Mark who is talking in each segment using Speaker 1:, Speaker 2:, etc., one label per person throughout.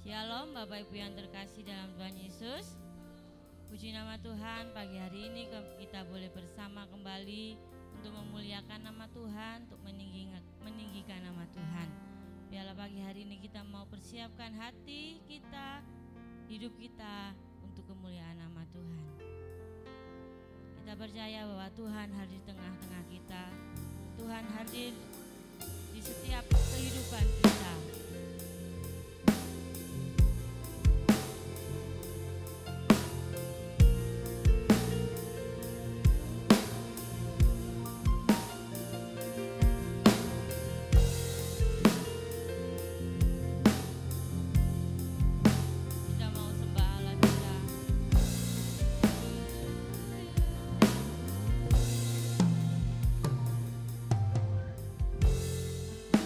Speaker 1: Shalom Bapak Ibu yang terkasih dalam Tuhan Yesus. Puji nama Tuhan, pagi hari ini kita boleh bersama kembali untuk memuliakan nama Tuhan, untuk meninggikan nama Tuhan. Biarlah pagi hari ini kita mau persiapkan hati kita, hidup kita untuk kemuliaan nama Tuhan. Kita percaya bahwa Tuhan hadir di tengah-tengah kita. Tuhan hadir di setiap kehidupan kita.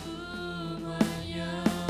Speaker 2: Semuanya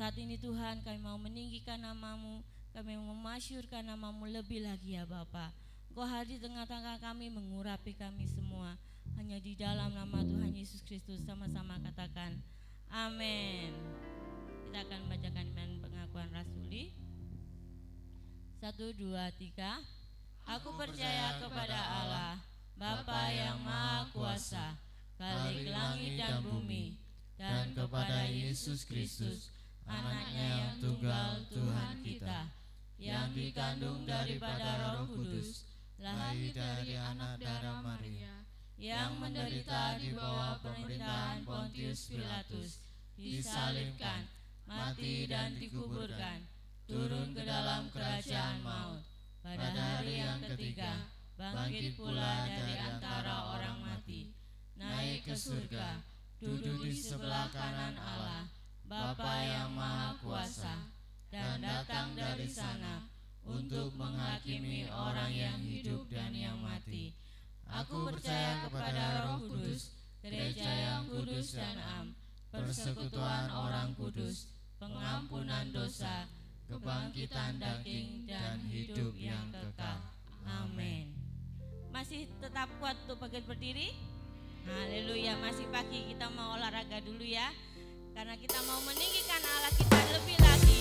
Speaker 1: Saat ini Tuhan kami mau meninggikan nama-Mu, kami mau memasyurkan nama-Mu lebih lagi ya Bapa. Engkau hadir di tengah-tengah kami, mengurapi kami semua. Hanya di dalam nama Tuhan Yesus Kristus sama-sama katakan amin. Kita akan membacakan iman pengakuan rasuli. 1, 2, 3. Aku percaya kepada Allah, Bapa yang Maha Kuasa, Khalik langit dan bumi, dan kepada Yesus Kristus, Anaknya yang tunggal Tuhan kita, yang dikandung daripada Roh Kudus, lahir dari anak darah Maria, yang menderita di bawah pemerintahan Pontius Pilatus, disalibkan, mati dan dikuburkan, turun ke dalam kerajaan maut. Pada hari yang ketiga, bangkit pula dari antara orang mati, naik ke surga, duduk di sebelah kanan Allah, Bapa yang Maha Kuasa, dan datang dari sana untuk menghakimi orang yang hidup dan yang mati. Aku percaya kepada Roh Kudus, gereja yang kudus dan am, persekutuan orang kudus, pengampunan dosa, kebangkitan daging, dan hidup yang kekal. Amin. Masih tetap kuat untuk bangkit berdiri? Haleluya. Masih pagi, kita mau olahraga dulu ya, karena kita mau meninggikan Allah kita lebih lagi.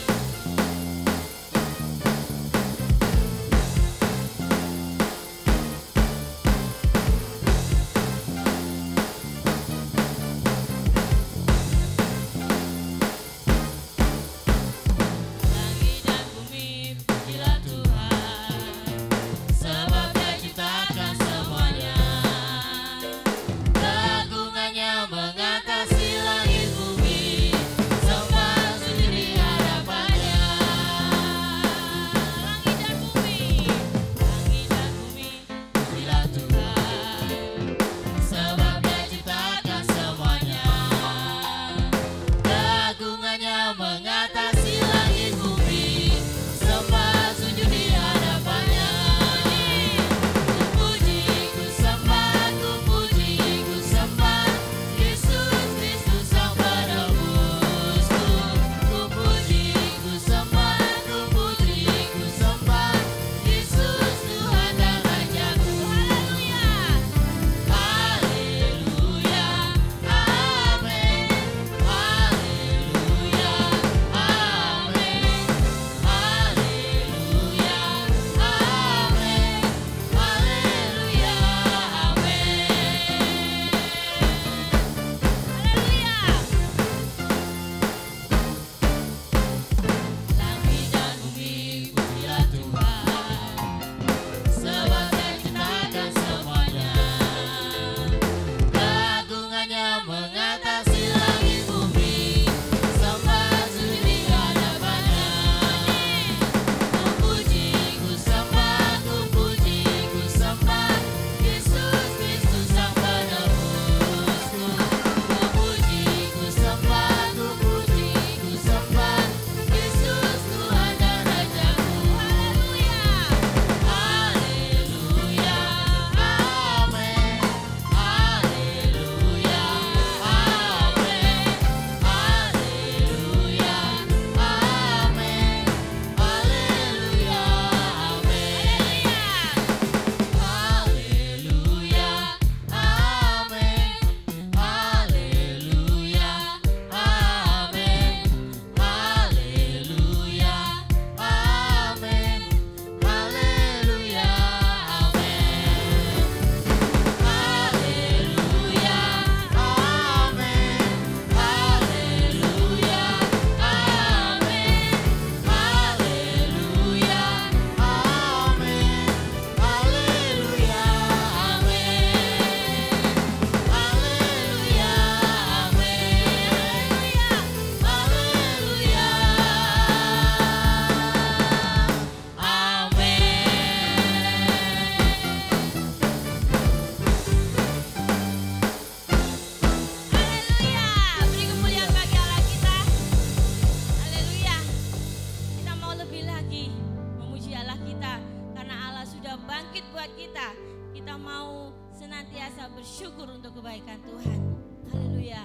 Speaker 1: Bersyukur untuk kebaikan Tuhan. Haleluya.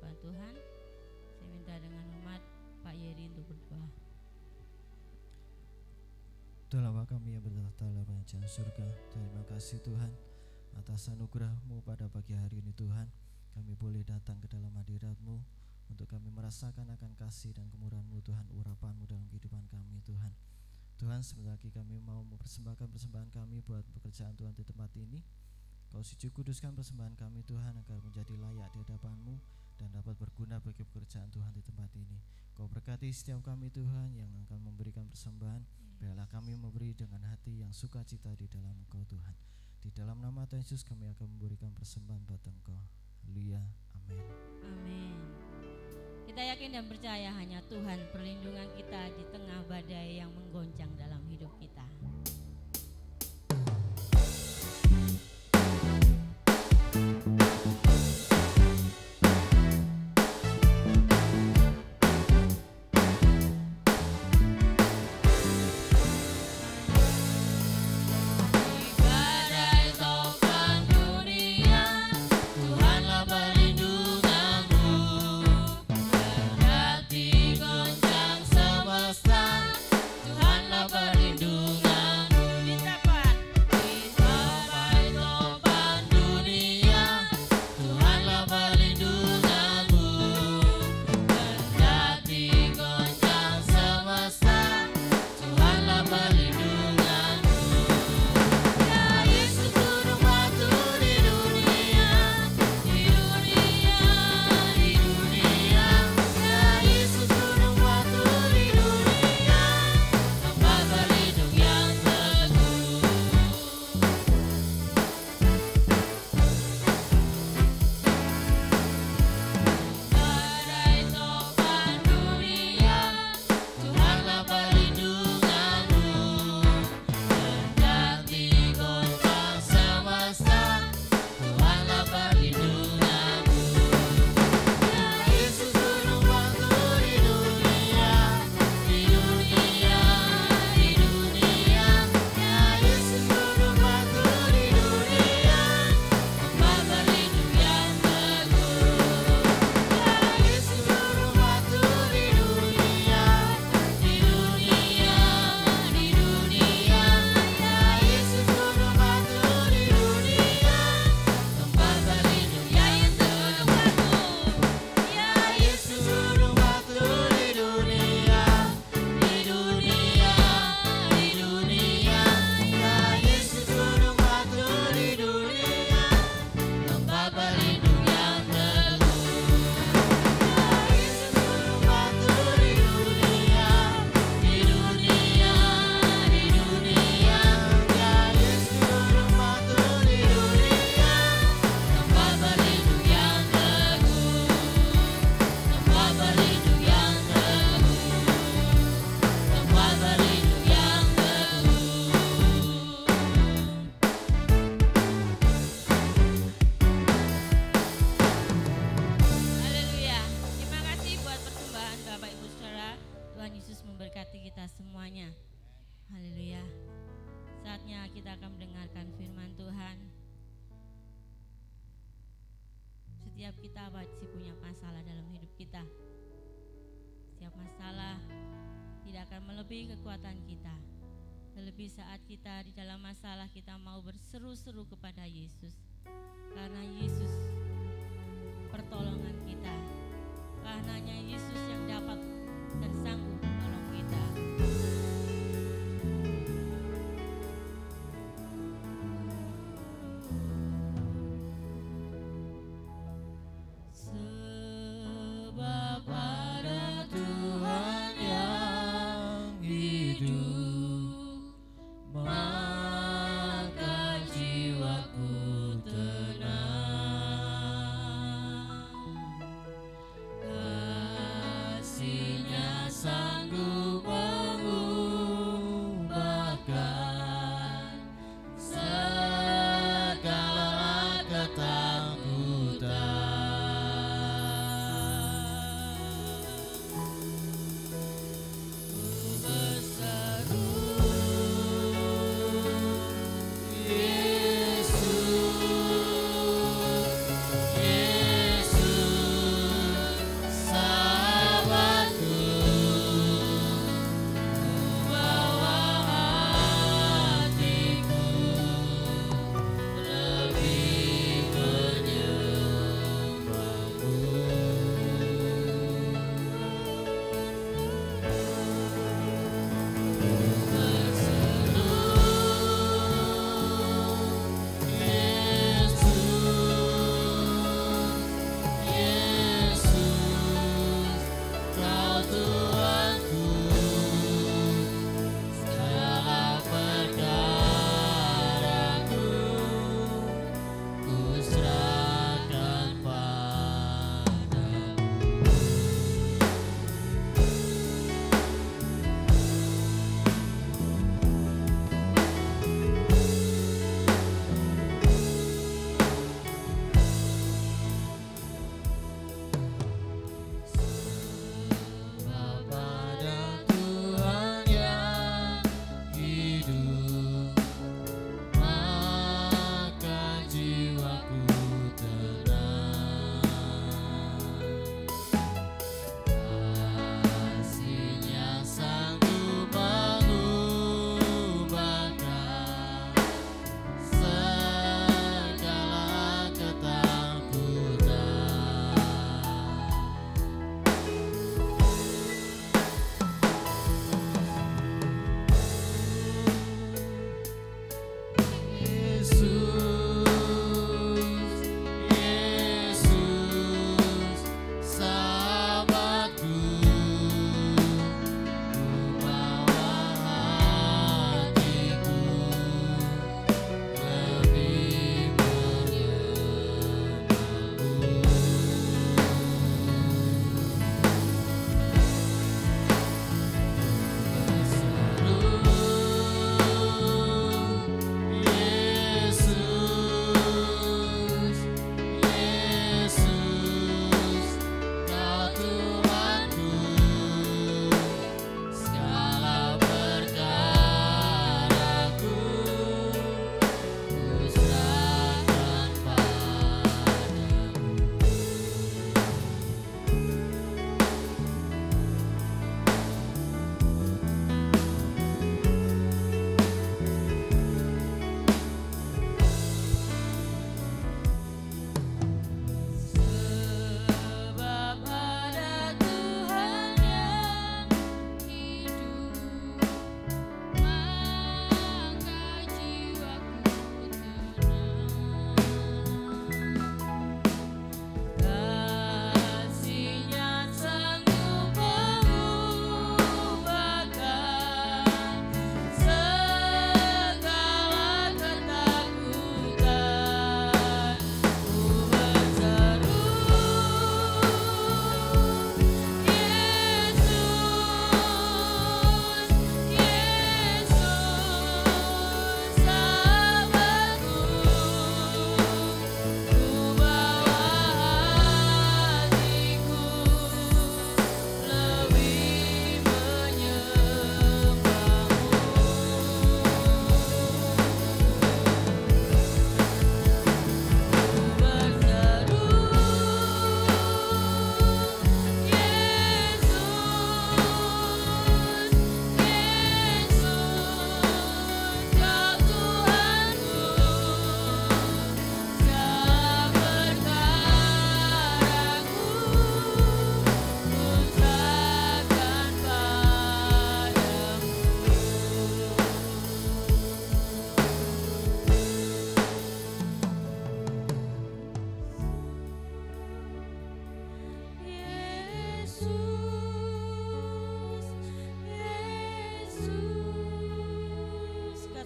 Speaker 1: hadapan Tuhan. Saya minta dengan hormat Pak Yeri untuk berdoa.
Speaker 2: Tuhan Bapa kami yang bertahta dalam kerajaan surga, terima kasih Tuhan atas anugerah-Mu pada pagi hari ini Tuhan. Kami boleh datang ke dalam hadirat-Mu untuk kami merasakan akan kasih dan kemurahan-Mu Tuhan, urapan-Mu dalam kehidupan kami Tuhan. Tuhan, sebentar lagi kami mau mempersembahkan persembahan kami buat pekerjaan Tuhan di tempat ini. Kau suci kuduskan persembahan kami Tuhan agar menjadi layak di hadapan-Mu dan dapat berguna bagi pekerjaan Tuhan di tempat ini. Kau berkati setiap kami Tuhan yang akan memberikan persembahan. Biarlah kami memberi dengan hati yang sukacita di dalam Engkau Tuhan. Di dalam nama Tuhan Yesus kami akan memberikan persembahan buat Engkau. Haleluya, amin.
Speaker 1: Amin. Kita yakin dan percaya hanya Tuhan perlindungan kita di tengah badai yang menggoncang dalam hidup kita. Setiap kita pasti punya masalah dalam hidup kita. Setiap masalah tidak akan melebihi kekuatan kita. Terlebih saat kita di dalam masalah kita mau berseru-seru kepada Yesus. Karena Yesus pertolongan kita. Karena hanya Yesus yang dapat dan sanggup menolong kita.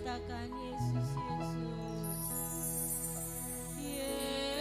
Speaker 1: katakan Yesus, Yesus.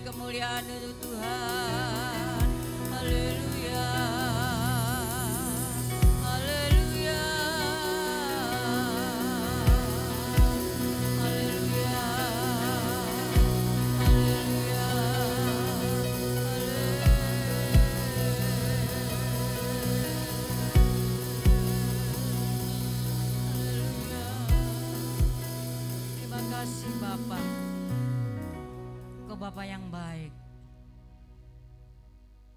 Speaker 1: Kemuliaan untuk Tuhan. Haleluya, haleluya, haleluya, haleluya, haleluya. Terima kasih Bapa. Bapa yang baik,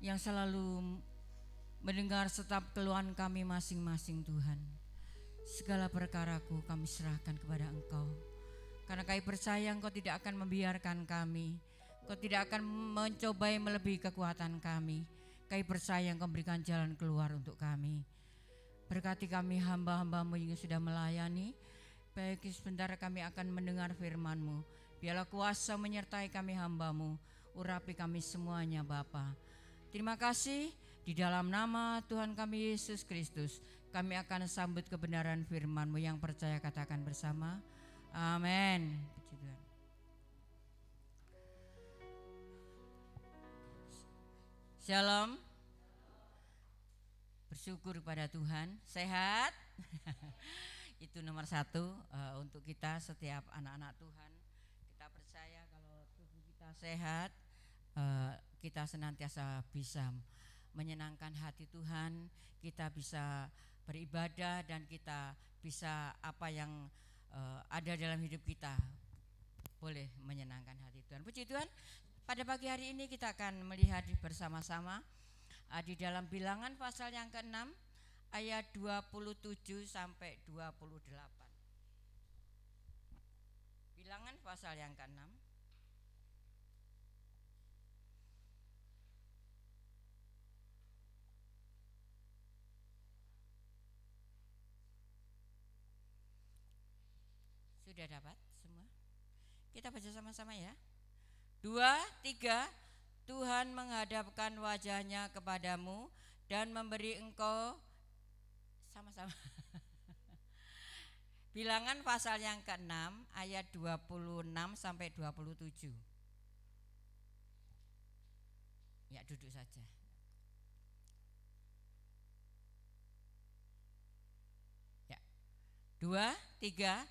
Speaker 1: yang selalu mendengar setiap keluhan kami masing-masing Tuhan. Segala perkaraku kami serahkan kepada Engkau, karena kami percaya Engkau tidak akan membiarkan kami, Engkau tidak akan mencobai melebihi kekuatan kami. Kami percaya Engkau memberikan jalan keluar untuk kami. Berkati kami hamba-hambamu yang sudah melayani, baik sebentar kami akan mendengar firman-Mu. Biarlah kuasa menyertai kami hamba-Mu, urapi kami semuanya Bapa. Terima kasih, di dalam nama Tuhan kami Yesus Kristus, kami akan sambut kebenaran firman-Mu. Yang percaya katakan bersama, amin. Puji Tuhan. Shalom. Bersyukur kepada Tuhan, sehat. Itu nomor satu untuk kita setiap anak-anak Tuhan. Sehat, kita senantiasa bisa menyenangkan hati Tuhan, kita bisa beribadah dan kita bisa apa yang ada dalam hidup kita boleh menyenangkan hati Tuhan. Puji Tuhan. Pada pagi hari ini kita akan melihat bersama-sama di dalam Bilangan pasal yang ke-6
Speaker 3: ayat 27 sampai 28. Bilangan pasal yang ke-6. Sudah dapat semua? Kita baca sama-sama ya. 2, 3. Tuhan menghadapkan wajahnya kepadamu dan memberi engkau sama-sama. Bilangan pasal yang ke-6 ayat 26 sampai 27. Ya, duduk saja. Ya. 2, 3.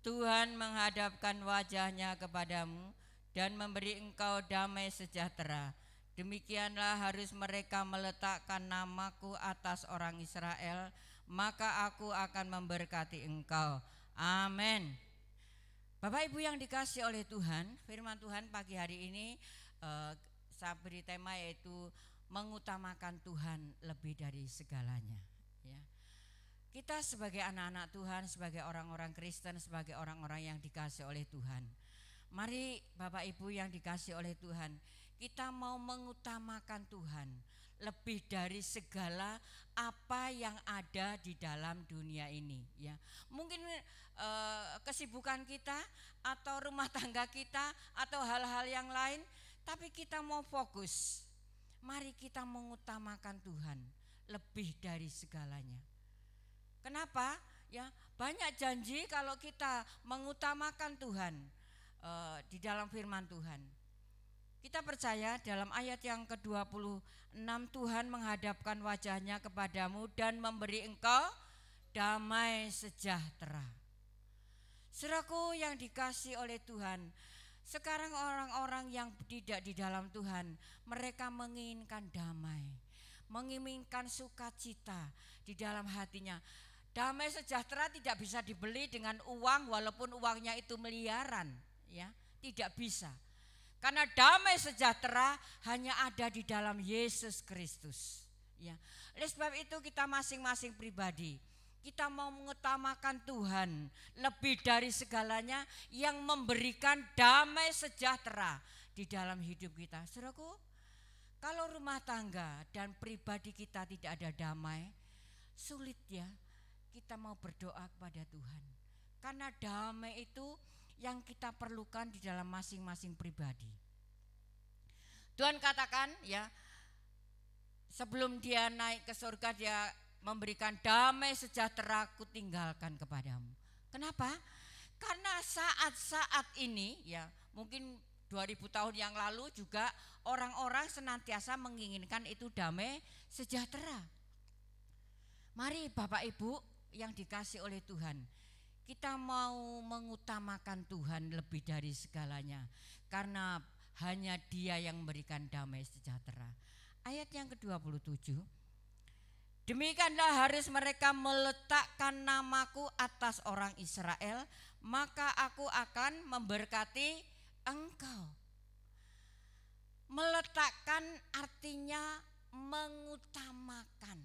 Speaker 3: Tuhan menghadapkan wajahnya kepadamu dan memberi engkau damai sejahtera. Demikianlah harus mereka meletakkan namaku atas orang Israel, maka aku akan memberkati engkau. Amin. Bapak Ibu yang dikasihi oleh Tuhan, firman Tuhan pagi hari ini saya beri tema yaitu mengutamakan Tuhan lebih dari segalanya. Ya. Kita sebagai anak-anak Tuhan, sebagai orang-orang Kristen, sebagai orang-orang yang dikasihi oleh Tuhan, mari Bapak Ibu yang dikasihi oleh Tuhan, kita mau mengutamakan Tuhan lebih dari segala apa yang ada di dalam dunia ini. Ya, mungkin kesibukan kita atau rumah tangga kita atau hal-hal yang lain, tapi kita mau fokus. Mari kita mengutamakan Tuhan lebih dari segalanya. Kenapa? Ya, banyak janji kalau kita mengutamakan Tuhan di dalam firman Tuhan. Kita percaya dalam ayat yang ke-26, Tuhan menghadapkan wajahnya kepadamu dan memberi engkau damai sejahtera. Saudaraku yang dikasihi oleh Tuhan, sekarang orang-orang yang tidak di dalam Tuhan, mereka menginginkan damai, menginginkan sukacita di dalam hatinya. Damai sejahtera tidak bisa dibeli dengan uang, walaupun uangnya itu miliaran, ya, tidak bisa. Karena damai sejahtera hanya ada di dalam Yesus Kristus, ya. Oleh sebab itu kita masing-masing pribadi, kita mau mengutamakan Tuhan lebih dari segalanya yang memberikan damai sejahtera di dalam hidup kita. Saudaraku, kalau rumah tangga dan pribadi kita tidak ada damai, sulit ya kita mau berdoa kepada Tuhan. Karena damai itu yang kita perlukan di dalam masing-masing pribadi. Tuhan katakan ya, sebelum dia naik ke surga dia memberikan damai sejahtera ku tinggalkan kepadamu. Kenapa? Karena saat-saat ini ya, mungkin 2000 tahun yang lalu juga orang-orang senantiasa menginginkan itu damai sejahtera. Mari Bapak Ibu yang dikasih oleh Tuhan, kita mau mengutamakan Tuhan lebih dari segalanya, karena hanya Dia yang memberikan damai sejahtera. Ayat yang ke-27, demikianlah harus mereka meletakkan namaku atas orang Israel, maka aku akan memberkati engkau. Meletakkan artinya mengutamakan,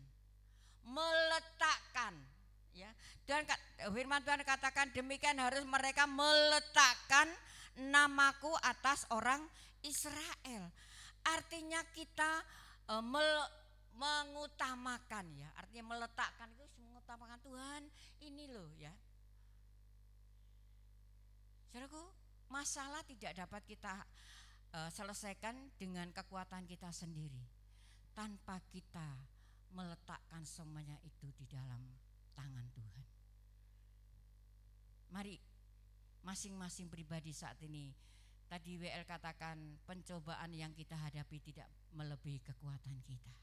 Speaker 3: meletakkan. Ya, dan firman Tuhan katakan demikian harus mereka meletakkan namaku atas orang Israel. Artinya kita mengutamakan ya, artinya meletakkan itu mengutamakan Tuhan ini loh ya. Saudaraku, masalah tidak dapat kita selesaikan dengan kekuatan kita sendiri tanpa kita meletakkan semuanya itu di dalam tangan Tuhan. Mari masing-masing pribadi saat ini, tadi WL katakan pencobaan yang kita hadapi tidak melebihi kekuatan kita.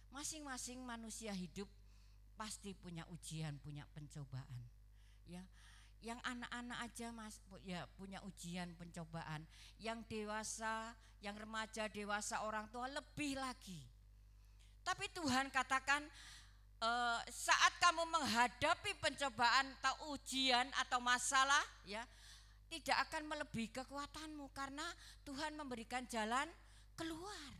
Speaker 3: Masing-masing manusia hidup pasti punya ujian, punya pencobaan. Ya, yang anak-anak aja ya punya ujian, pencobaan. Yang dewasa, yang remaja, dewasa, orang tua lebih lagi. Tapi Tuhan katakan saat kamu menghadapi pencobaan atau ujian atau masalah ya, tidak akan melebihi kekuatanmu karena Tuhan memberikan jalan keluar.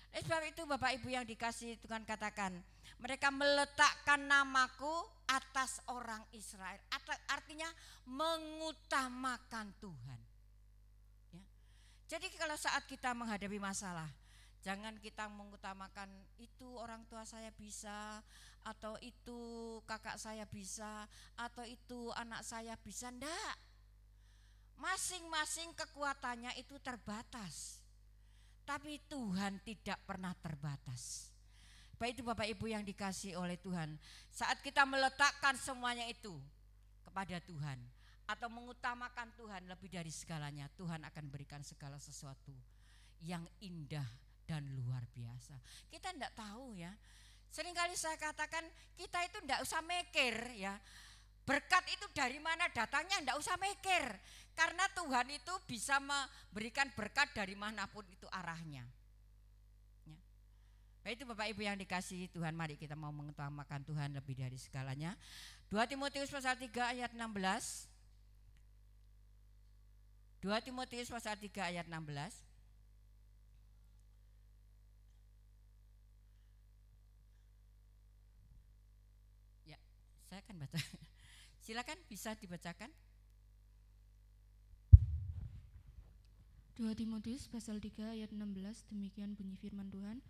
Speaker 3: Sebab itu Bapak Ibu yang dikasihi Tuhan katakan, Mereka meletakkan namaku atas orang Israel. Artinya mengutamakan Tuhan. Ya. Jadi kalau saat kita menghadapi masalah, jangan kita mengutamakan itu orang tua saya bisa, atau itu kakak saya bisa, atau itu anak saya bisa. Enggak. Masing-masing kekuatannya itu terbatas. Tapi Tuhan tidak pernah terbatas. Baik itu Bapak Ibu yang dikasihi oleh Tuhan, saat kita meletakkan semuanya itu kepada Tuhan atau mengutamakan Tuhan lebih dari segalanya, Tuhan akan berikan segala sesuatu yang indah dan luar biasa. Kita tidak tahu ya. Seringkali saya katakan kita itu tidak usah mikir ya. Berkat itu dari mana datangnya tidak usah mikir. Karena Tuhan itu bisa memberikan berkat dari manapun itu arahnya. Baik itu Bapak Ibu yang dikasihi Tuhan, mari kita mau mengutamakan Tuhan lebih dari segalanya. 2 Timotius pasal 3 ayat 16. 2 Timotius pasal 3 ayat 16. Ya, saya akan baca. Silakan bisa dibacakan.
Speaker 4: 2 Timotius pasal 3 ayat 16, demikian bunyi firman Tuhan.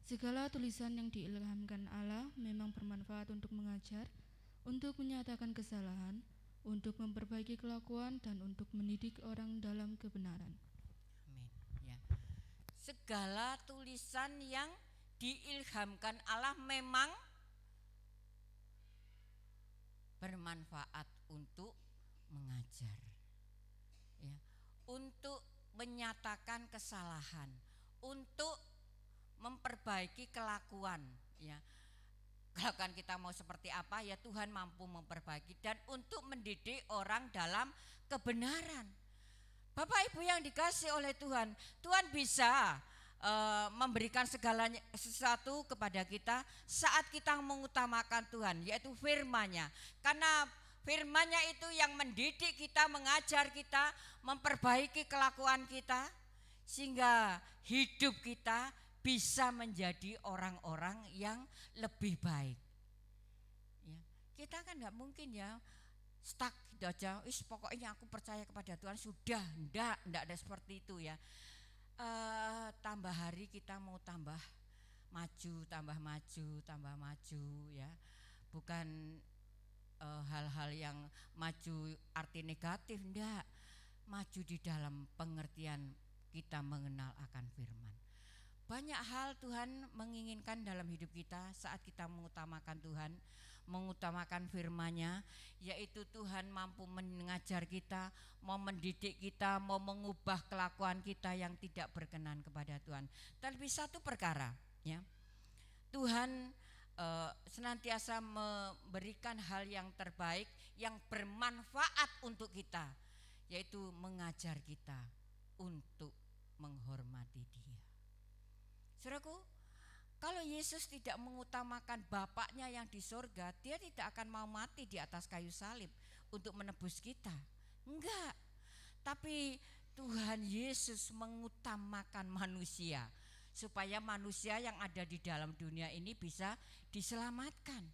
Speaker 4: Segala tulisan yang diilhamkan Allah memang bermanfaat untuk mengajar, untuk menyatakan kesalahan, untuk memperbaiki kelakuan, dan untuk mendidik orang dalam kebenaran.
Speaker 3: Amin. Ya. Segala tulisan yang diilhamkan Allah memang bermanfaat untuk mengajar, ya, untuk menyatakan kesalahan, untuk memperbaiki kelakuan, ya. Kelakuan kita mau seperti apa, ya Tuhan mampu memperbaiki, dan untuk mendidik orang dalam kebenaran. Bapak Ibu yang dikasihi oleh Tuhan, Tuhan bisa memberikan segalanya sesuatu kepada kita saat kita mengutamakan Tuhan, yaitu firman-Nya. Karena firman-Nya itu yang mendidik kita, mengajar kita, memperbaiki kelakuan kita, sehingga hidup kita bisa menjadi orang-orang yang lebih baik. Ya, kita kan nggak mungkin ya stuck gitu aja. Pokoknya aku percaya kepada Tuhan sudah, enggak ada seperti itu ya. Tambah hari kita mau tambah maju ya. Bukan hal-hal yang maju arti negatif, enggak. Maju di dalam pengertian kita mengenal akan firman. Banyak hal Tuhan menginginkan dalam hidup kita saat kita mengutamakan Tuhan, mengutamakan firman-Nya, yaitu Tuhan mampu mengajar kita, mau mendidik kita, mau mengubah kelakuan kita yang tidak berkenan kepada Tuhan. Tapi satu perkara, ya, Tuhan senantiasa memberikan hal yang terbaik, yang bermanfaat untuk kita, yaitu mengajar kita untuk menghormati Dia. Saudaraku, kalau Yesus tidak mengutamakan Bapaknya yang di sorga, Dia tidak akan mau mati di atas kayu salib untuk menebus kita. Enggak. Tapi Tuhan Yesus mengutamakan manusia, supaya manusia yang ada di dalam dunia ini bisa diselamatkan,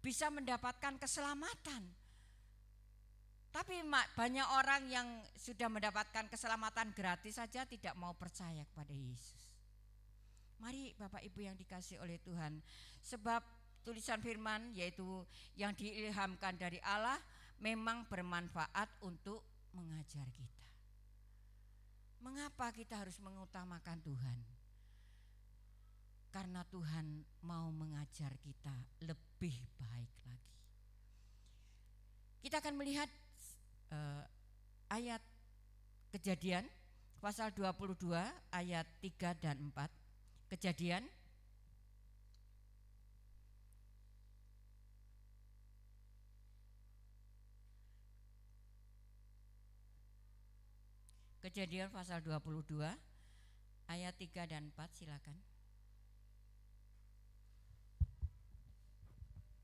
Speaker 3: bisa mendapatkan keselamatan. Tapi banyak orang yang sudah mendapatkan keselamatan gratis saja tidak mau percaya kepada Yesus. Mari Bapak Ibu yang dikasihi oleh Tuhan, sebab tulisan firman yaitu yang diilhamkan dari Allah memang bermanfaat untuk mengajar kita. Mengapa kita harus mengutamakan Tuhan? Karena Tuhan mau mengajar kita lebih baik lagi. Kita akan melihat ayat Kejadian pasal 22 ayat 3 dan 4. Kejadian pasal 22 ayat 3 dan 4, silakan.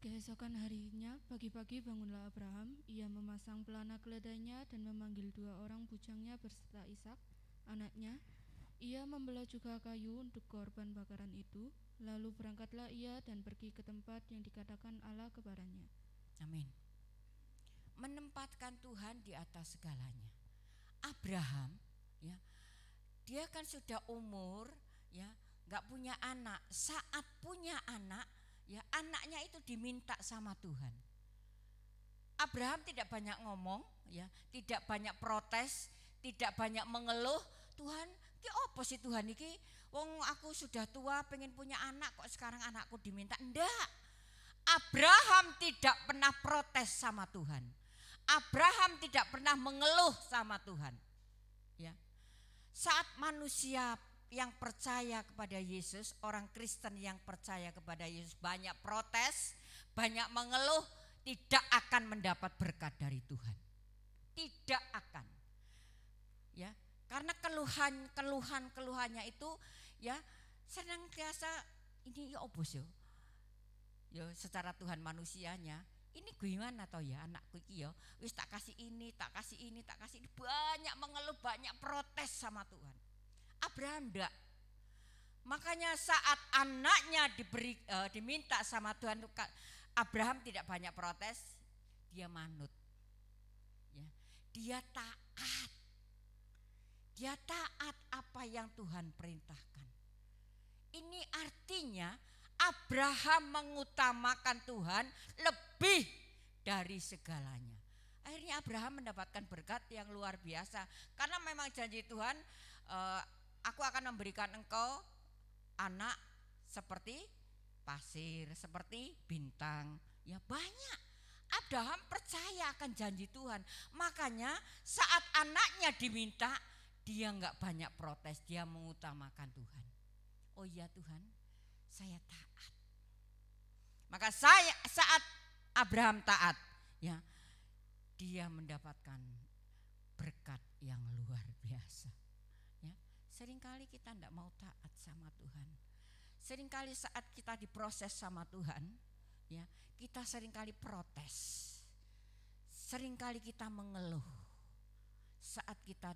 Speaker 4: Keesokan harinya, pagi-pagi bangunlah Abraham. Ia memasang pelana keledainya dan memanggil 2 orang bujangnya berserta Ishak, anaknya. Ia membelah juga kayu untuk korban bakaran itu, lalu berangkatlah ia dan pergi ke tempat yang dikatakan Allah kepadanya.
Speaker 3: Amin. Menempatkan Tuhan di atas segalanya. Abraham, ya, dia kan sudah umur, ya, nggak punya anak. Saat punya anak, ya, anaknya itu diminta sama Tuhan. Abraham tidak banyak ngomong, ya, tidak banyak protes, tidak banyak mengeluh. Tuhan, ki opo sih Tuhan iki? Wong aku sudah tua, pengen punya anak, kok sekarang anakku diminta? Enggak. Abraham tidak pernah protes sama Tuhan. Abraham tidak pernah mengeluh sama Tuhan. Ya. Saat manusia yang percaya kepada Yesus, orang Kristen yang percaya kepada Yesus banyak protes, banyak mengeluh, tidak akan mendapat berkat dari Tuhan. Tidak akan. Ya, karena keluhannya itu, ya, senantiasa ini ya obos yo. Ya secara Tuhan manusianya, ini gimana toh ya anakku iki ya, wis tak kasih ini, tak kasih ini, tak kasih ini, banyak mengeluh, banyak protes sama Tuhan. Abraham enggak. Makanya saat anaknya diminta sama Tuhan, Abraham tidak banyak protes, dia manut. Ya, dia taat. Dia taat apa yang Tuhan perintahkan. Ini artinya Abraham mengutamakan Tuhan lebih dari segalanya. Akhirnya Abraham mendapatkan berkat yang luar biasa. Karena memang janji Tuhan, aku akan memberikan engkau anak seperti pasir, seperti bintang. Ya banyak. Abraham percaya akan janji Tuhan. Makanya saat anaknya diminta, dia enggak banyak protes, dia mengutamakan Tuhan. Oh iya Tuhan, saya taat. Maka saat Abraham taat, ya, dia mendapatkan berkat yang luar biasa. Ya, seringkali kita enggak mau taat sama Tuhan. Seringkali saat kita diproses sama Tuhan, ya, kita seringkali protes. Seringkali kita mengeluh saat kita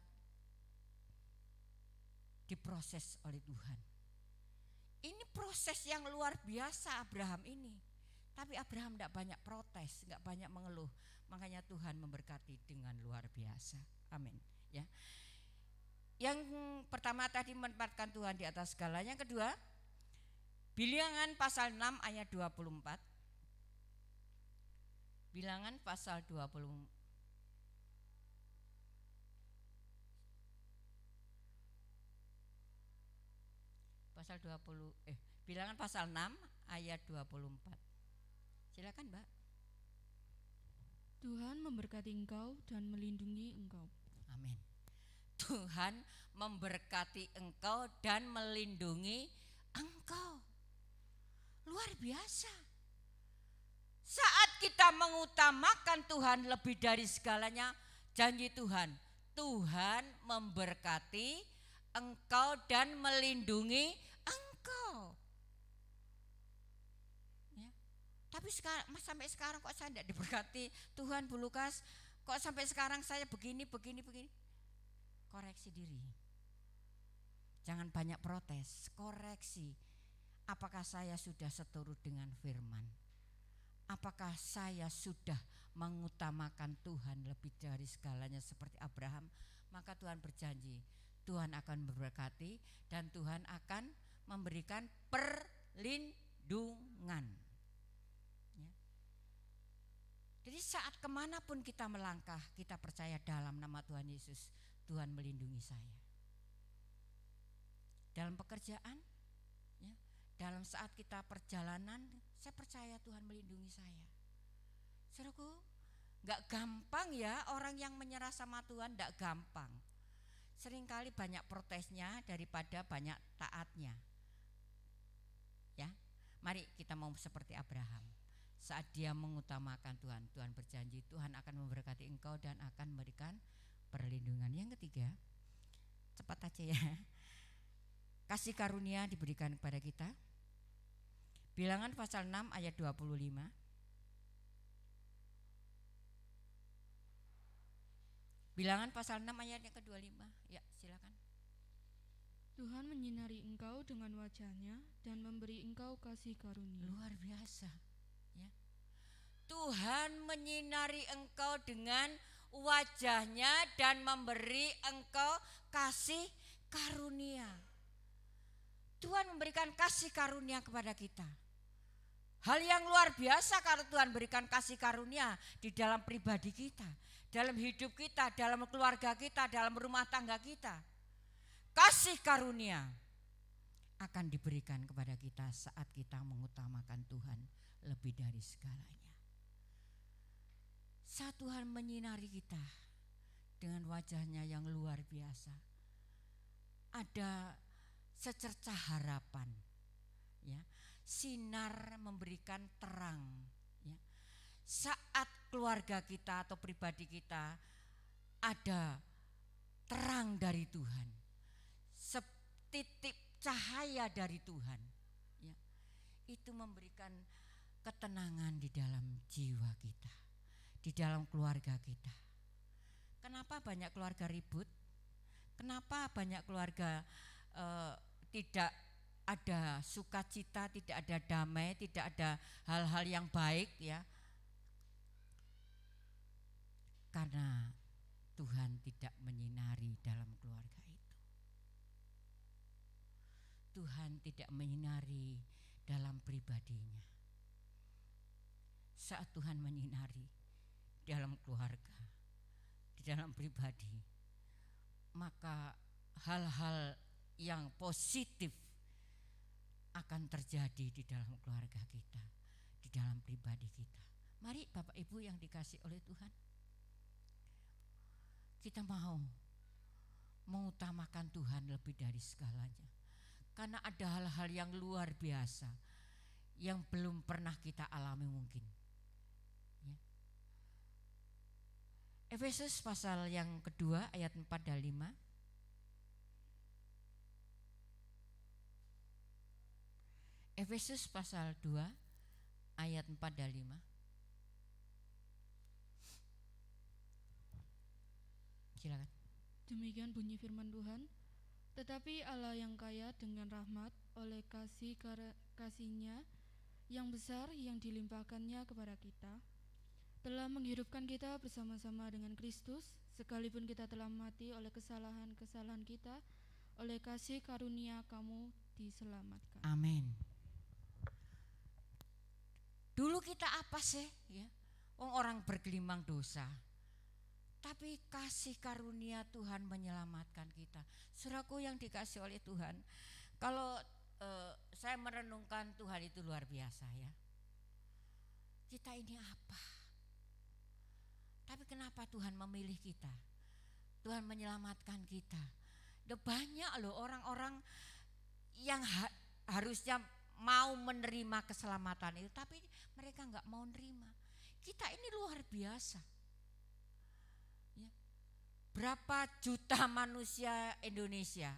Speaker 3: diproses oleh Tuhan. Ini proses yang luar biasa Abraham ini. Tapi Abraham tidak banyak protes, tidak banyak mengeluh. Makanya Tuhan memberkati dengan luar biasa. Amin. Ya. Yang pertama tadi menempatkan Tuhan di atas segalanya. Yang kedua, Bilangan pasal 6 ayat 24. Bilangan pasal 20. Pasal 20 Bilangan pasal 6 ayat 24. Silakan, Mbak.
Speaker 4: Tuhan memberkati engkau dan melindungi engkau.
Speaker 3: Amin. Tuhan memberkati engkau dan melindungi engkau. Luar biasa. Saat kita mengutamakan Tuhan lebih dari segalanya, janji Tuhan, Tuhan memberkati engkau dan melindungi engkau. Ya. Tapi sampai sekarang kok saya tidak diberkati Tuhan, Bu Lukas, kok sampai sekarang saya begini. Koreksi diri. Jangan banyak protes, koreksi. Apakah saya sudah seturut dengan firman? Apakah saya sudah mengutamakan Tuhan lebih dari segalanya seperti Abraham? Maka Tuhan berjanji, Tuhan akan memberkati dan Tuhan akan memberikan perlindungan. Ya. Jadi saat kemanapun kita melangkah, kita percaya dalam nama Tuhan Yesus, Tuhan melindungi saya. Dalam pekerjaan, ya, dalam saat kita perjalanan, saya percaya Tuhan melindungi saya. Saudaraku, gak gampang ya orang yang menyerah sama Tuhan, gak gampang. Seringkali banyak protesnya daripada banyak taatnya. Ya, mari kita mau seperti Abraham. Saat dia mengutamakan Tuhan, Tuhan berjanji Tuhan akan memberkati engkau dan akan memberikan perlindungan. Yang ketiga, cepat aja ya. Kasih karunia diberikan kepada kita. Bilangan pasal 6 ayat 25. Bilangan pasal 6 ayat yang ke-25. Ya, silakan.
Speaker 4: Tuhan menyinari engkau dengan wajah-Nya dan memberi engkau kasih karunia.
Speaker 3: Luar biasa, ya. Tuhan menyinari engkau dengan wajah-Nya dan memberi engkau kasih karunia. Tuhan memberikan kasih karunia kepada kita. Hal yang luar biasa kalau Tuhan berikan kasih karunia di dalam pribadi kita, dalam hidup kita, dalam keluarga kita, dalam rumah tangga kita. Kasih karunia akan diberikan kepada kita saat kita mengutamakan Tuhan lebih dari segalanya. Saat Tuhan menyinari kita dengan wajah-Nya yang luar biasa, ada secercah harapan, ya. Sinar memberikan terang, ya. Saat keluarga kita atau pribadi kita ada terang dari Tuhan, setitik cahaya dari Tuhan, ya. Itu memberikan ketenangan di dalam jiwa kita, di dalam keluarga kita. Kenapa banyak keluarga ribut? Kenapa banyak keluarga tidak ada sukacita, tidak ada damai, tidak ada hal-hal yang baik, ya? Karena Tuhan tidak menyinari dalam keluarga itu. Tuhan tidak menyinari dalam pribadinya. Saat Tuhan menyinari dalam keluarga, di dalam pribadi, maka hal-hal yang positif akan terjadi di dalam keluarga kita, di dalam pribadi kita. Mari Bapak Ibu yang dikasih oleh Tuhan, kita mau mengutamakan Tuhan lebih dari segalanya. Karena ada hal-hal yang luar biasa yang belum pernah kita alami mungkin, ya. Efesus pasal yang kedua ayat 4 dan 5. Efesus pasal 2 ayat 4 dan 5. Silakan.
Speaker 4: Demikian bunyi firman Tuhan. Tetapi Allah yang kaya dengan rahmat oleh kasih-Nya yang besar yang dilimpahkannya kepada kita, telah menghidupkan kita bersama-sama dengan Kristus, sekalipun kita telah mati oleh kesalahan-kesalahan kita, oleh kasih karunia kamu diselamatkan.
Speaker 3: Amin. Dulu kita apa sih, ya? Orang bergelimang dosa. Tapi kasih karunia Tuhan menyelamatkan kita. Saudaraku yang dikasih oleh Tuhan, kalau saya merenungkan Tuhan itu luar biasa, ya. Kita ini apa? Tapi kenapa Tuhan memilih kita? Tuhan menyelamatkan kita. Banyak loh orang-orang yang harusnya mau menerima keselamatan itu, tapi mereka nggak mau nerima. Kita ini luar biasa, ya. Berapa juta manusia Indonesia,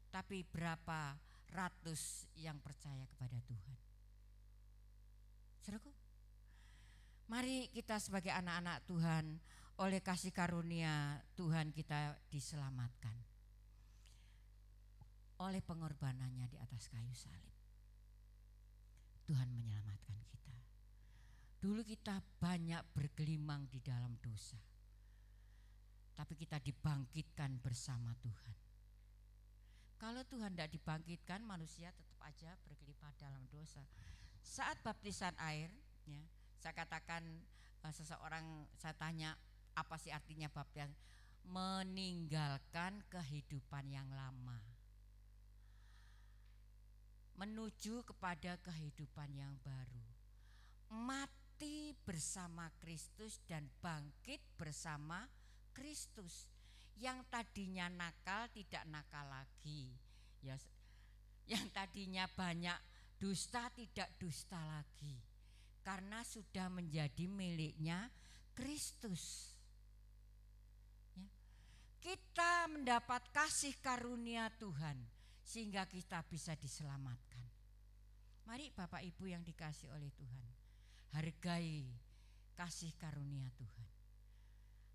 Speaker 3: tapi berapa ratus yang percaya kepada Tuhan. Saudaraku, mari kita sebagai anak-anak Tuhan, oleh kasih karunia Tuhan kita diselamatkan oleh pengorbanannya di atas kayu salib. Tuhan menyelamatkan kita. Dulu kita banyak bergelimang di dalam dosa, tapi kita dibangkitkan bersama Tuhan. Kalau Tuhan tidak dibangkitkan, manusia tetap aja bergelimang dalam dosa. Saat baptisan air, ya, saya katakan seseorang, saya tanya apa sih artinya baptisan? Meninggalkan kehidupan yang lama, menuju kepada kehidupan yang baru, mati bersama Kristus dan bangkit bersama Kristus. Yang tadinya nakal tidak nakal lagi, ya. Yang tadinya banyak dusta tidak dusta lagi, karena sudah menjadi miliknya Kristus, ya. Kita mendapat kasih karunia Tuhan sehingga kita bisa diselamatkan. Mari Bapak Ibu yang dikasih oleh Tuhan, hargai kasih karunia Tuhan,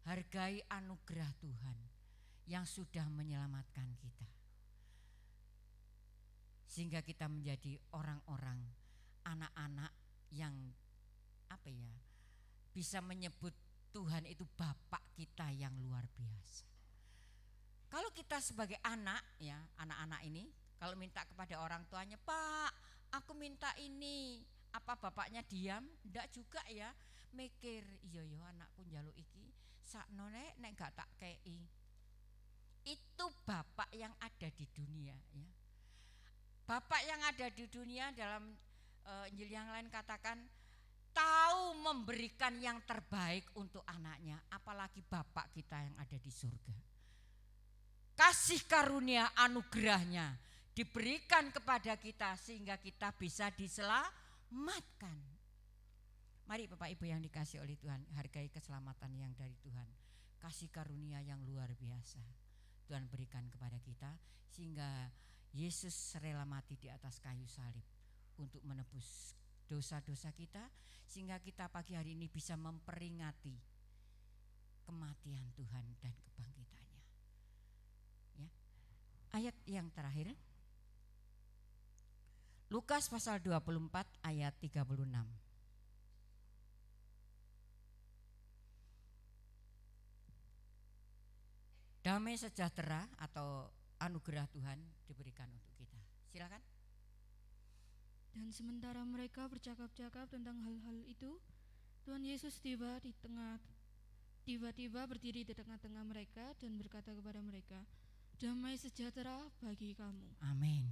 Speaker 3: hargai anugerah Tuhan yang sudah menyelamatkan kita. sehingga kita menjadi orang-orang, anak-anak yang bisa menyebut Tuhan itu Bapak kita yang luar biasa. Kalau kita sebagai anak ya, anak-anak ini kalau minta kepada orang tuanya, "Pak, aku minta ini." Apa bapaknya diam? Enggak juga ya. Mikir, iya yo anakku njaluk iki, sakno nek gak tak kei. Itu Bapak yang ada di dunia ya. Bapak yang ada di dunia dalam Injil yang lain katakan tahu memberikan yang terbaik untuk anaknya, apalagi Bapak kita yang ada di surga. Kasih karunia anugerahnya diberikan kepada kita sehingga kita bisa diselamatkan. Mari Bapak Ibu yang dikasih oleh Tuhan, hargai keselamatan yang dari Tuhan. Kasih karunia yang luar biasa Tuhan berikan kepada kita sehingga Yesus rela mati di atas kayu salib untuk menebus dosa-dosa kita, sehingga kita pagi hari ini bisa memperingati kematian Tuhan dan kebangkitannya. Ya. Ayat yang terakhir, Lukas pasal 24 ayat 36. Damai sejahtera atau anugerah Tuhan diberikan untuk kita. Silakan.
Speaker 4: Dan sementara mereka bercakap-cakap tentang hal-hal itu, Tuhan Yesus tiba-tiba berdiri di tengah-tengah mereka dan berkata kepada mereka, "Damai sejahtera bagi kamu."
Speaker 3: Amin.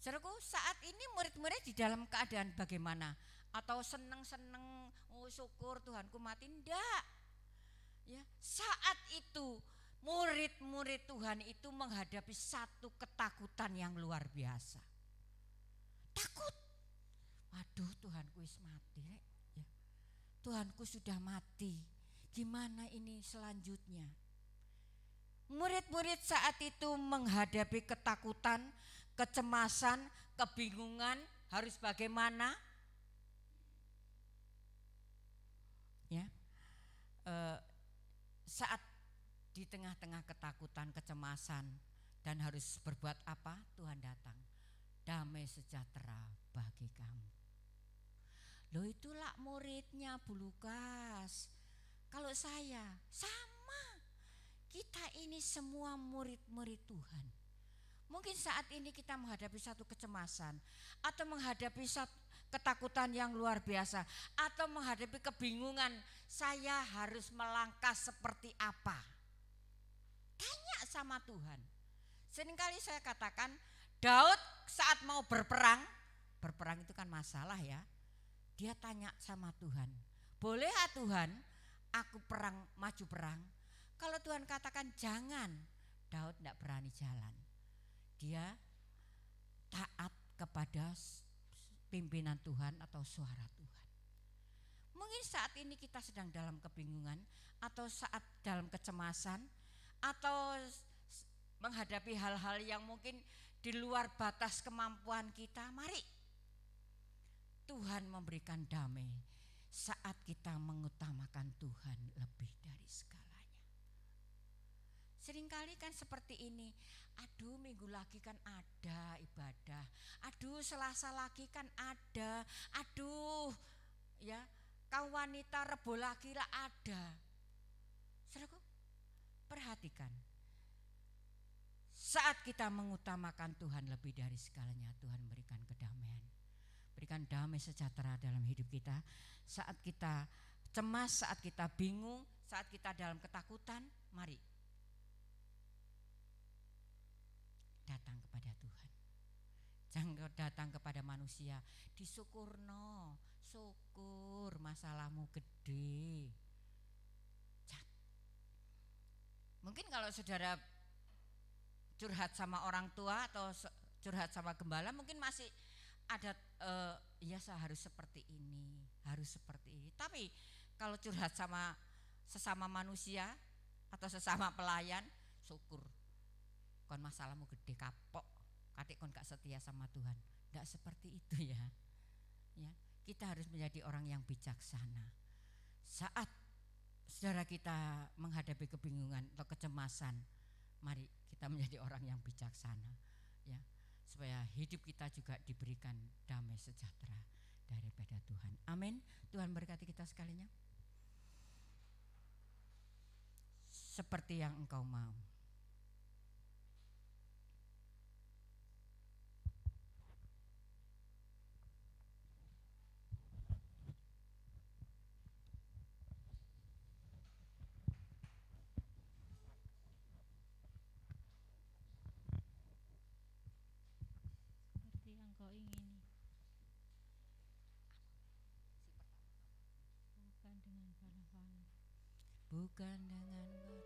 Speaker 3: Saudaraku, saat ini murid-murid di dalam keadaan bagaimana? Atau seneng-seneng, oh syukur Tuhanku mati? Enggak. Ya, saat itu murid-murid Tuhan itu menghadapi satu ketakutan yang luar biasa. Takut. Waduh, Tuhanku wis mati, ya. Tuhanku sudah mati. Gimana ini selanjutnya? Murid-murid saat itu menghadapi ketakutan, kecemasan, kebingungan, harus bagaimana? Ya. Saat di tengah-tengah ketakutan, kecemasan dan harus berbuat apa? Tuhan datang. Damai sejahtera bagi kamu. Loh, itulah muridnya Bu Lukas. Kalau saya sama. Kita ini semua murid-murid Tuhan. Mungkin saat ini kita menghadapi satu kecemasan atau menghadapi satu ketakutan yang luar biasa atau menghadapi kebingungan, saya harus melangkah seperti apa? Tanya sama Tuhan. Seringkali saya katakan, Daud saat mau berperang itu kan masalah ya. Dia tanya sama Tuhan, "Boleh Tuhan aku maju perang?" Kalau Tuhan katakan jangan, Daud tidak berani jalan. Dia taat kepada pimpinan Tuhan atau suara Tuhan. Mungkin saat ini kita sedang dalam kebingungan atau saat dalam kecemasan atau menghadapi hal-hal yang mungkin di luar batas kemampuan kita. Mari Tuhan memberikan damai saat kita mengutamakan Tuhan lebih dari segalanya. Seringkali kan seperti ini, aduh minggu lagi kan ada ibadah, aduh Selasa lagi kan ada, aduh ya kaum wanita Rebo lagi lah ada. Saudaraku, perhatikan, saat kita mengutamakan Tuhan lebih dari segalanya, Tuhan berikan kedamaian, berikan damai sejahtera dalam hidup kita. Saat kita cemas, saat kita bingung, saat kita dalam ketakutan, mari datang kepada Tuhan. Jangan datang kepada manusia, disyukurno, syukur masalahmu gede. Mungkin kalau saudara curhat sama orang tua atau curhat sama gembala, mungkin masih ada ya saya harus seperti ini, harus seperti ini. Tapi kalau curhat sama sesama manusia atau sesama pelayan, syukur. Kon masalahmu gede kapok, katik kon gak setia sama Tuhan. Enggak seperti itu ya. Ya, kita harus menjadi orang yang bijaksana. Saat saudara kita menghadapi kebingungan atau kecemasan, mari kita menjadi orang yang bijaksana. Ya, supaya hidup kita juga diberikan damai sejahtera daripada Tuhan. Amin. Tuhan berkati kita sekalinya seperti yang Engkau mau.
Speaker 1: Seperti yang Kau ingini, bukan dengan fana-fana.
Speaker 3: Bukan dengan bara.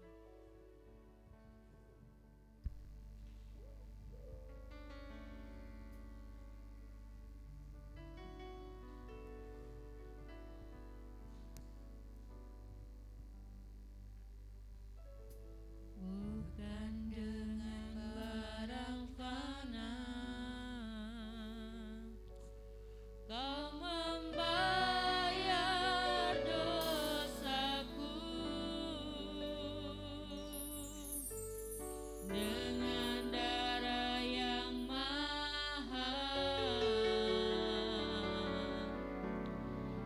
Speaker 1: Bukan dengan barang fana Kau membayar dosaku, dengan darah yang mahal,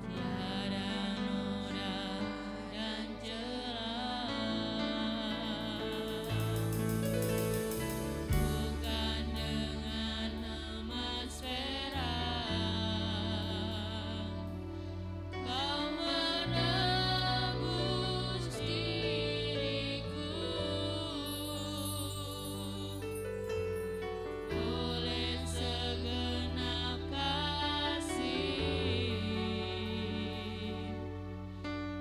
Speaker 1: tiada noda dan celah. Bukan dengan emas perak Kau menebus diriku, oleh segenap kasih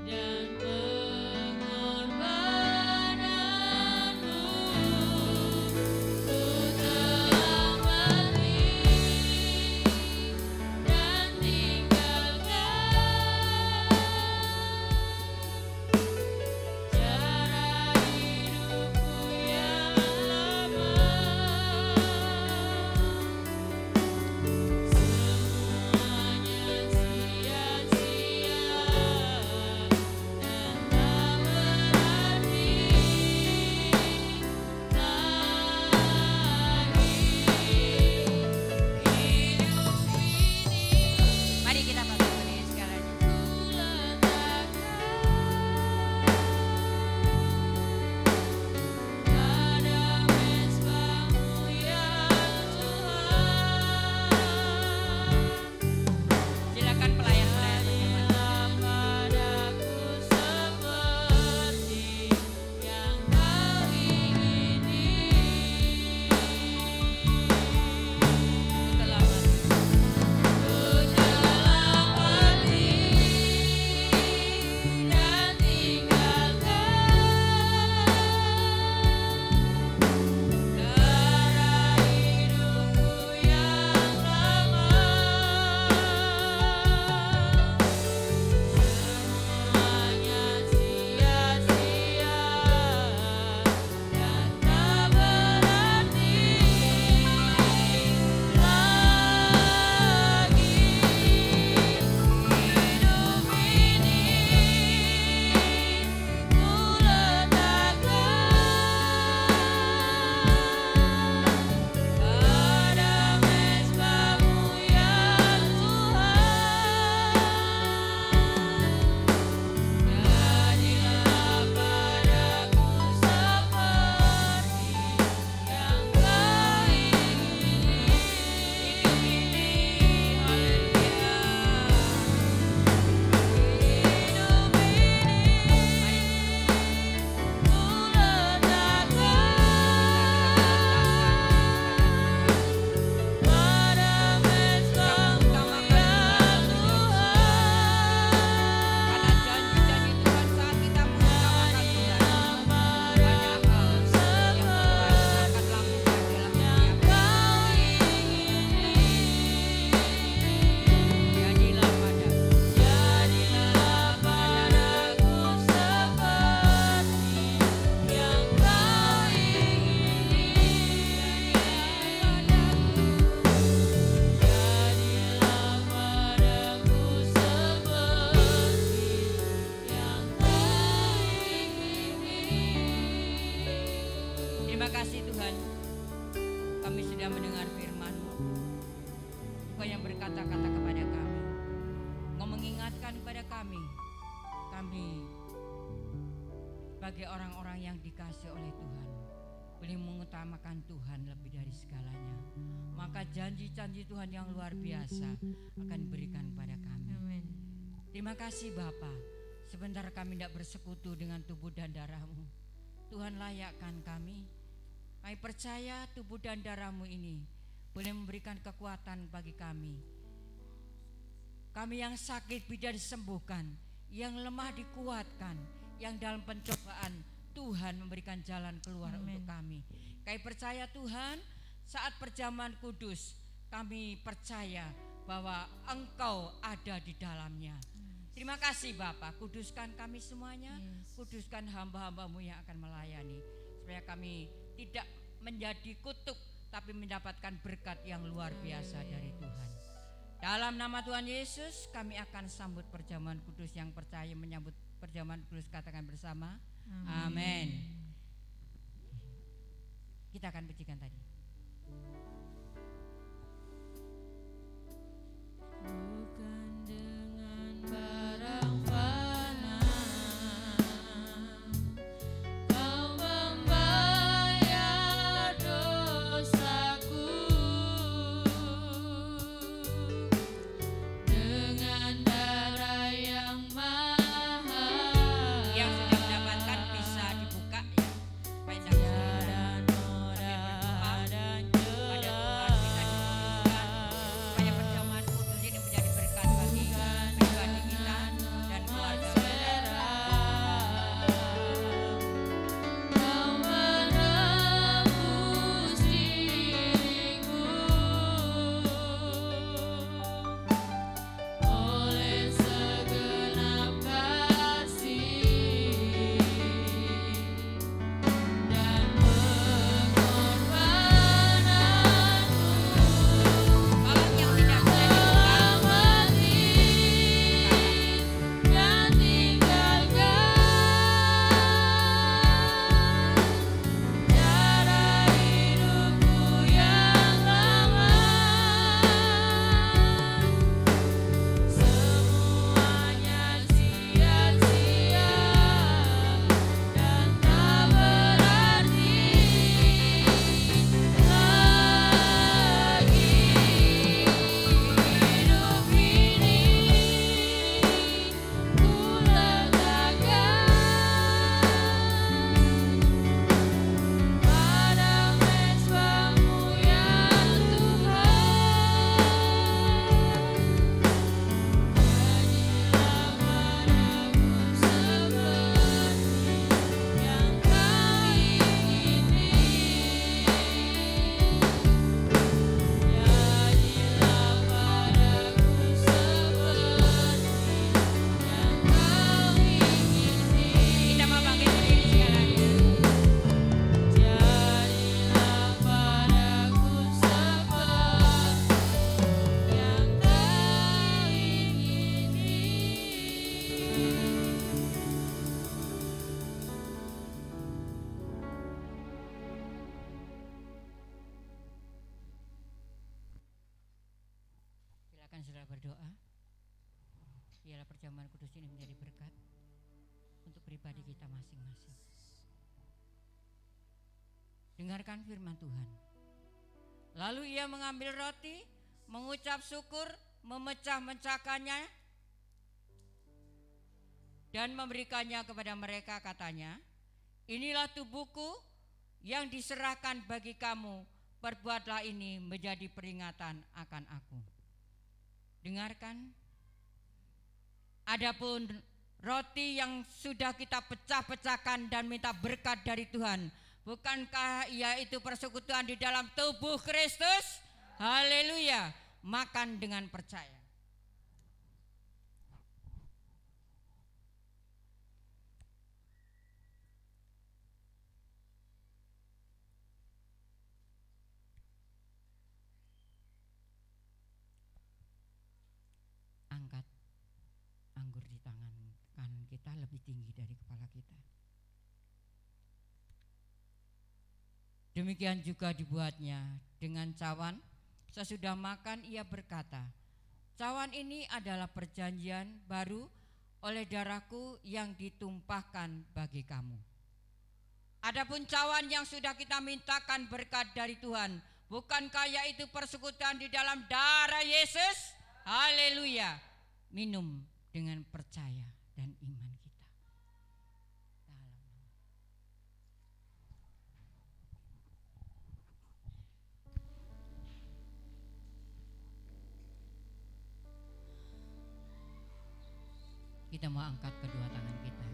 Speaker 1: dan pengorbananmu. Ku telah mati dan tinggalkan cara hidupku yang lama. Semuanya sia-sia dan tak berarti
Speaker 3: Mari kita bangkit berdiri sekalian.
Speaker 1: Pada mezbamu ya Tuhan,
Speaker 3: Silakan pelayan-pelayan berjemaat.
Speaker 1: padaku seperti yang Kau ingini.
Speaker 3: Ku telah mati.
Speaker 1: Ku telah mati dan tinggalkan cara hidupku yang lama. Semuanya sia-sia dan tak berarti lagi. Hidup ini ku letakkan pada mezbamu ya Tuhan. Jadilah padaku seperti yang Kau ingini. Hidup ini, haleluya. Hidup ini ku letakkan pada mezbamu ya
Speaker 3: Karena janji-janji Tuhan saat kita mengutamakan Tuhan, banyak hal yang Tuhan akan lakukan dalam setiap hari. Jadilah padaku.
Speaker 1: Jadilah padaku seperti yang Kau ingini. Jadilah padaku seperti yang Kau ingini.
Speaker 3: Terima kasih Tuhan, kami sudah mendengar firman-Mu. berkata-kata kepada kami, mengingatkan kepada kami sebagai orang-orang yang dikasih oleh Tuhan, boleh mengutamakan Tuhan lebih dari segalanya. Maka janji-janji Tuhan yang luar biasa akan diberikan kepada kami.
Speaker 1: Amin.
Speaker 3: Terima kasih Bapa. Sebentar kami tidak bersekutu dengan tubuh dan darah-Mu. Tuhan layakkan kami. Kami percaya tubuh dan darah-Mu ini boleh memberikan kekuatan bagi kami. Kami yang sakit bisa disembuhkan, yang lemah dikuatkan, yang dalam pencobaan Tuhan memberikan jalan keluar
Speaker 1: Amen.
Speaker 3: untuk kami. Kami percaya Tuhan, saat perjamuan kudus kami percaya bahwa Engkau ada di dalamnya. Terima kasih Bapak, kuduskan kami semuanya, kuduskan hamba-hamba-Mu yang akan melayani, supaya kami tidak menjadi kutuk tapi mendapatkan berkat yang luar biasa dari Tuhan. Dalam nama Tuhan Yesus kami akan sambut perjamuan kudus. Yang percaya menyambut perjamuan kudus katakan bersama amin. Kita akan pujikan tadi.
Speaker 1: Bukan dengan barang fana Kau membayar dosaku, dengan darah yang mahal.
Speaker 3: Yang sudah mendapatkan bisa dibuka ya, supaya tidak
Speaker 1: Dan dan
Speaker 3: pada Tuhan kita dikuduskan, supaya perjamuan kudus ini menjadi berkat bagi pribadi kita dan keluarga kita.
Speaker 1: Kau menebus diriku oleh segenap kasih dan pengorbananmu
Speaker 3: Kalau yang tidak bisa dibuka,
Speaker 1: telah mati dan tinggalkan cara hidupku yang lama. Semuanya sia-sia dan tak berarti lagi. Hidup ini ku letakkan pada mezbamu ya Tuhan. Jadilah padaku seperti yang Kau ingini. Jadilah padaku seperti yang Kau ingini.
Speaker 3: kita mau bangkit berdiri sekarang.
Speaker 1: Jadilah padaku seperti yang Kau ingini.
Speaker 3: Silakan saudara berdoa. Biarlah perjamuan kudus ini menjadi berkat untuk pribadi kita masing-masing. Dengarkan firman Tuhan. Lalu ia mengambil roti, mengucap syukur, memecah-mecahkannya dan memberikannya kepada mereka, katanya, inilah tubuhku yang diserahkan bagi kamu, perbuatlah ini menjadi peringatan akan aku. Dengarkan, adapun roti yang sudah kita pecah-pecahkan dan minta berkat dari Tuhan, bukankah ia itu persekutuan di dalam tubuh Kristus? Haleluya. Makan dengan percaya. Angkat anggur di tangan kanan kita lebih tinggi dari kepala kita. Demikian juga dibuatnya dengan cawan. Sesudah makan ia berkata, Cawan ini adalah perjanjian baru oleh darahku yang ditumpahkan bagi kamu. Adapun cawan yang sudah kita mintakan berkat dari Tuhan, bukankah yaitu persekutuan di dalam darah Yesus? Haleluya. Minum dengan percaya dan iman kita. Kita mau angkat kedua tangan kita.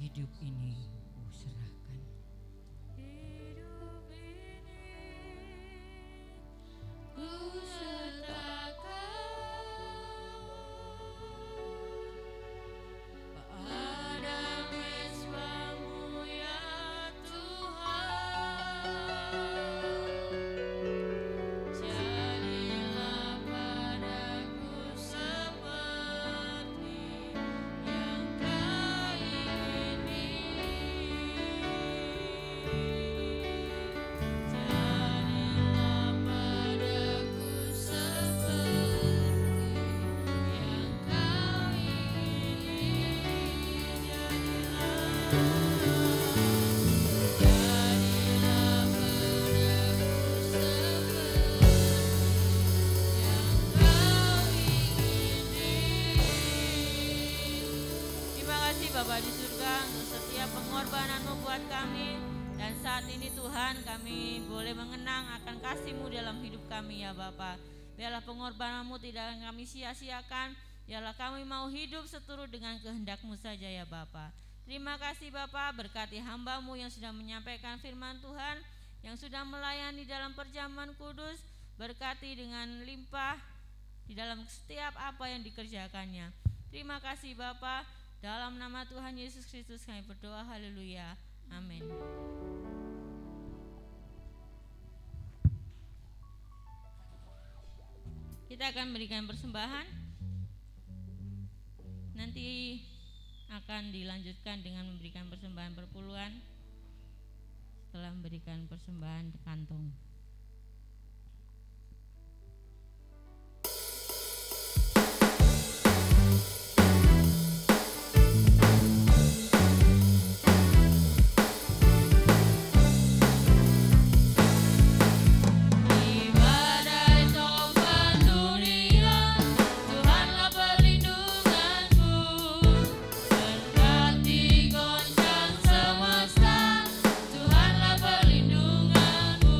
Speaker 3: Hidup ini ku serahkan.
Speaker 1: Hidup ini ku serahkan pada mesbah-Mu ya Tuhan. Jadilah padaku seperti yang Kau ingini. Jadilah padaku seperti yang Kau ingini. Jadilah Terima kasih Bapa di surga untuk setiap pengorbanan-Mu buat kami. Dan saat ini Tuhan, kami boleh mengenang akan kasih-Mu dalam hidup kami ya Bapa. Biarlah pengorbanan-Mu tidak akan kami sia-siakan. Biarlah kami mau hidup seturut dengan kehendak-Mu saja ya Bapa. Terima kasih Bapa, berkati hamba-Mu yang sudah menyampaikan firman Tuhan, yang sudah melayani dalam perjamuan kudus. Berkati dengan limpah di dalam setiap apa yang dikerjakannya. Terima kasih Bapa. Dalam nama Tuhan Yesus Kristus kami berdoa, haleluya, amin. Kita akan berikan persembahan. Nanti akan dilanjutkan dengan memberikan persembahan perpuluhan setelah memberikan persembahan kantong.
Speaker 5: Tuhanlah perlindunganku.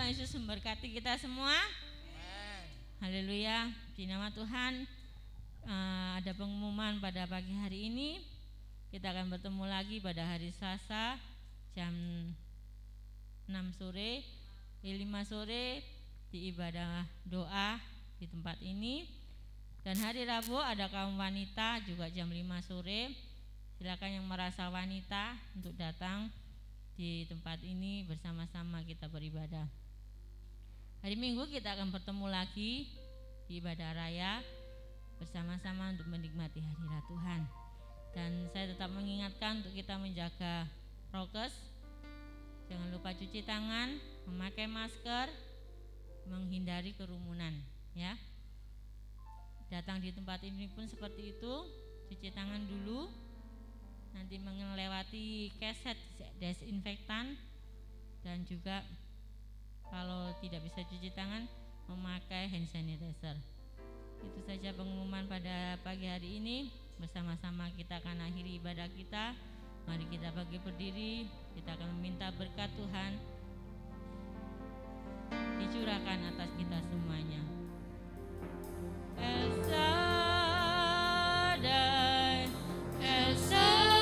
Speaker 1: Tuhan Yesus memberkati kita semua. Haleluya. Di nama Tuhan ada pengumuman pada pagi hari ini. Kita akan bertemu lagi pada hari Selasa jam 5 sore di ibadah doa di tempat ini. Dan hari Rabu ada kaum wanita juga jam 5 sore. Silakan yang merasa wanita untuk datang di tempat ini bersama-sama kita beribadah. Hari Minggu kita akan bertemu lagi di ibadah raya bersama-sama untuk menikmati hadirat Tuhan. Dan saya tetap mengingatkan untuk kita menjaga prokes. Jangan lupa cuci tangan, memakai masker, menghindari kerumunan, ya. Datang di tempat ini pun seperti itu, cuci tangan dulu. Nanti melewati keset desinfektan, dan juga kalau tidak bisa cuci tangan memakai hand sanitizer. Itu saja pengumuman pada pagi hari ini. Bersama-sama kita akan akhiri ibadah kita. Mari kita bagi berdiri. Kita akan meminta berkat Tuhan dicurahkan atas kita semuanya. El Shaddai, El Shaddai.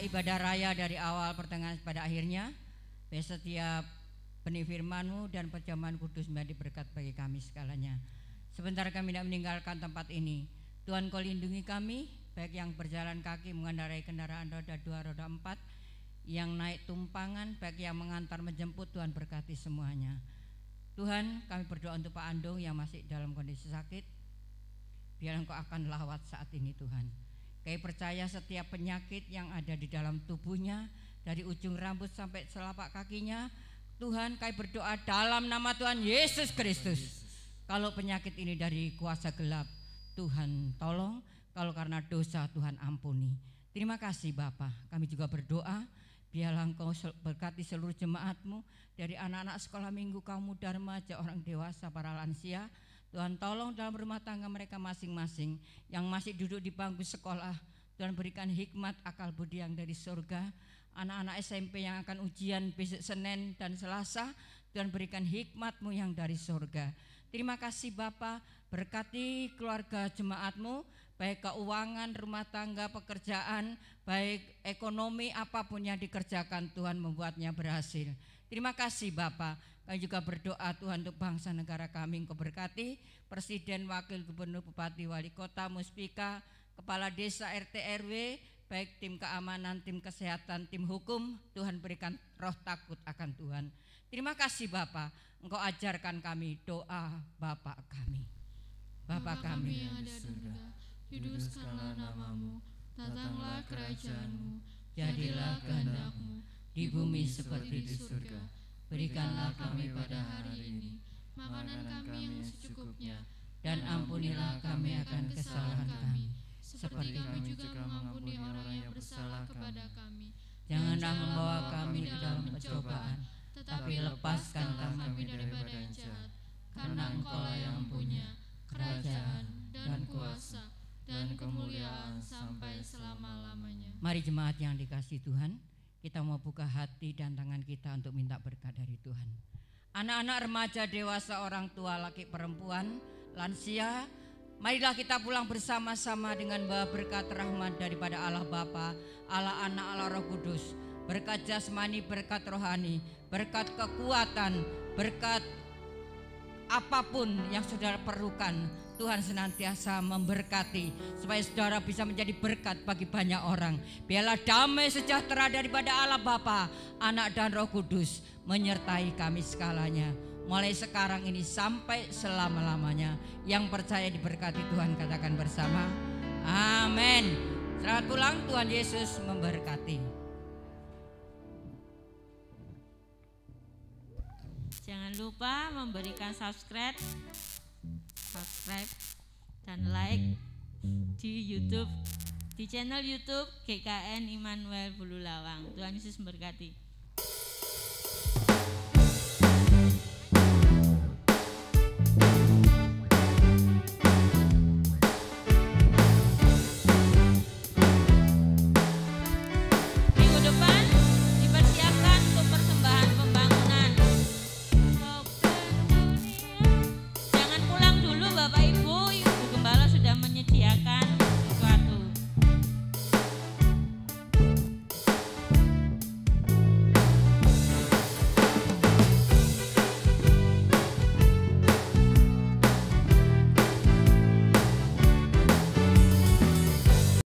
Speaker 1: Ibadah raya dari awal pertengahan pada akhirnya. Setiap benih firman-Mu dan perjamuan kudus menjadi berkat bagi kami segalanya. Sebentar kami tidak meninggalkan tempat ini, Tuhan Kau lindungi kami, baik yang berjalan kaki mengendarai kendaraan roda 2, roda 4, yang naik tumpangan, baik yang mengantar menjemput. Tuhan berkati semuanya. Tuhan, kami berdoa untuk Pak Andung yang masih dalam kondisi sakit. Biar Engkau akan lawat saat ini Tuhan. Kami percaya setiap penyakit yang ada di dalam tubuhnya, dari ujung rambut sampai telapak kakinya, Tuhan kami berdoa dalam nama Tuhan Yesus Kristus. Kalau penyakit ini dari kuasa gelap, Tuhan tolong. Kalau karena dosa, Tuhan ampuni. Terima kasih Bapa. Kami juga berdoa, biarlah Engkau berkati seluruh jemaat-Mu, dari anak-anak sekolah minggu, kaum muda, remaja, orang dewasa, para lansia. Tuhan tolong dalam rumah tangga mereka masing-masing yang masih duduk di bangku sekolah. Tuhan berikan hikmat, akal budi yang dari surga. Anak-anak SMP yang akan ujian besok Senin dan Selasa, Tuhan berikan hikmat-Mu yang dari surga. Terima kasih Bapa, berkati keluarga jemaat-Mu, baik keuangan, rumah tangga, pekerjaan, baik ekonomi, apapun yang dikerjakan Tuhan membuatnya berhasil. Terima kasih Bapa. Kami juga berdoa Tuhan untuk bangsa negara kami, Engkau berkati Presiden, Wakil Gubernur, Bupati, Wali Kota, Muspika, Kepala Desa, RT, RW, baik tim keamanan, tim kesehatan, tim hukum. Tuhan berikan roh takut akan Tuhan. Terima kasih Bapa, Engkau ajarkan kami doa Bapa kami. Bapa kami
Speaker 4: yang ada di surga, dikuduskanlah nama-Mu, datanglah kerajaan-Mu,
Speaker 3: jadilah kehendak-Mu
Speaker 4: di bumi seperti di surga. Berikanlah kami pada hari ini makanan kami yang secukupnya,
Speaker 3: dan ampunilah kami akan kesalahan kami,
Speaker 4: seperti kami juga mengampuni orang yang bersalah kepada kami.
Speaker 3: Janganlah membawa kami ke dalam pencobaan, tetapi lepaskanlah kami
Speaker 4: daripada yang jahat. Karena Engkaulah yang punya
Speaker 5: kerajaan, dan kuasa, dan kemuliaan sampai selama-lamanya.
Speaker 3: Mari jemaat yang dikasihi Tuhan, kita mau buka hati dan tangan kita untuk minta berkat dari Tuhan. Anak-anak, remaja, dewasa, orang tua, laki, perempuan, lansia, marilah kita pulang bersama-sama dengan bawa berkat rahmat daripada Allah Bapa, Allah Anak, Allah Roh Kudus. Berkat jasmani, berkat rohani, berkat kekuatan, berkat apapun yang saudara perlukan, Tuhan senantiasa memberkati supaya saudara bisa menjadi berkat bagi banyak orang. Biarlah damai sejahtera daripada Allah Bapa, Anak dan Roh Kudus menyertai kami segalanya, mulai sekarang ini sampai selama-lamanya. Yang percaya diberkati Tuhan katakan bersama, amin. Selamat pulang, Tuhan Yesus memberkati.
Speaker 1: Jangan lupa memberikan subscribe dan like di YouTube, di channel YouTube GKN Immanuel Bululawang. Tuhan Yesus memberkati.